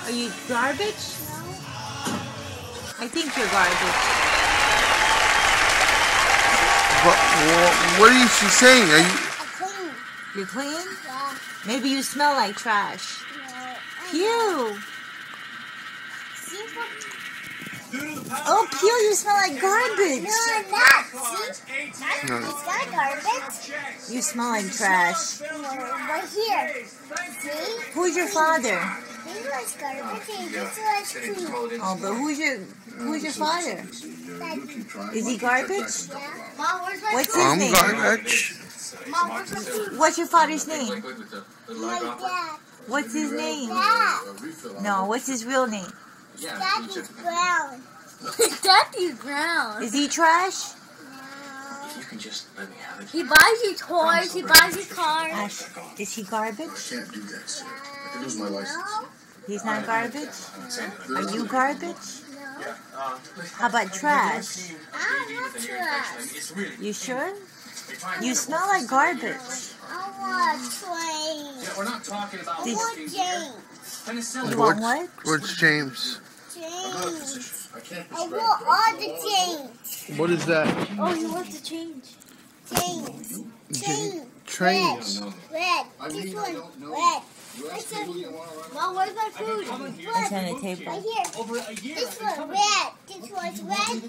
Are you garbage? No. I think you're garbage. What is she saying? Are you? Clean. You're clean? Yeah. Maybe you smell like trash. No. Pew! See what? Oh, Pew, you smell like garbage. No, I'm not. See? It's not garbage. You smell like trash. No, right here. See? Who's your father? He was garbage and this was clean. Oh, but who's your father? Daddy. Is he garbage? Yeah. Mom, where's my What's food? his I'm name? garbage. Mom, where's my food? What's your father's name? My dad. What's his name? Dad. No, what's his real name? Daddy's brown. Daddy's brown. Is he trash? No. He buys you toys, he buys you cars. Ash, is he garbage? Can't do that, sir. I can lose my license. He's not garbage? Are you garbage? No. How about trash? I'm not trash. You sure? You smell like garbage. I want train. We're not talking about I want James. You want what? What's James? James. I can't I want all the James. What is that? Oh, he wants to change. James. Train. Trains. Red. This one. Red. What's that? Mom, where's my food? It's on the table. Right here. This one red. This one's red.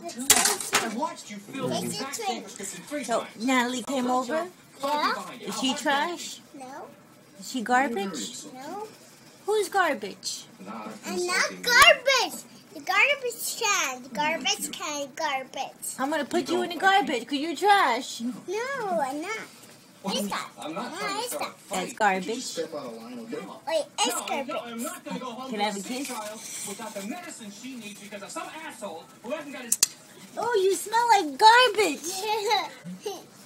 This is train. So, Natalie came over? Yeah? Is she trash? No. Is she garbage? No. Who's garbage? I'm not garbage. The garbage can. The garbage can. Garbage. I'm gonna put you in the garbage because you're trash. No, I'm not. It's not. I'm not No, trying to it's start not. a That's fight. garbage. Step out of line, okay? Wait, it's garbage. I'm not gonna go home Can I have a with this kiss? child without the medicine she needs because of some asshole who hasn't got his. Oh, you smell like garbage.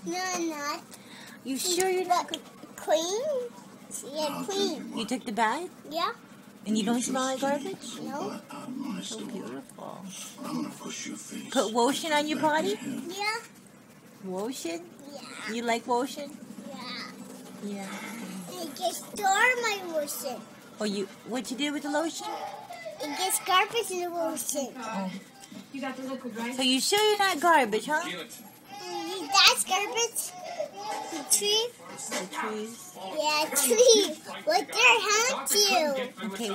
No, I'm not. You sure you're not? Clean? Yeah, clean. You took the bath Yeah? and you don't smell like garbage? No? So beautiful. I'm gonna push your face. Put lotion on your body? Yeah? Lotion? Yeah. You like lotion? Yeah. Yeah. It gets store my lotion. Oh, what you did with the lotion? It gets garbage in the lotion. You got the liquid, right? So you sure you're not garbage, huh? That's garbage. The tree? The trees. Yeah, tree. Look there, huh? You. Okay.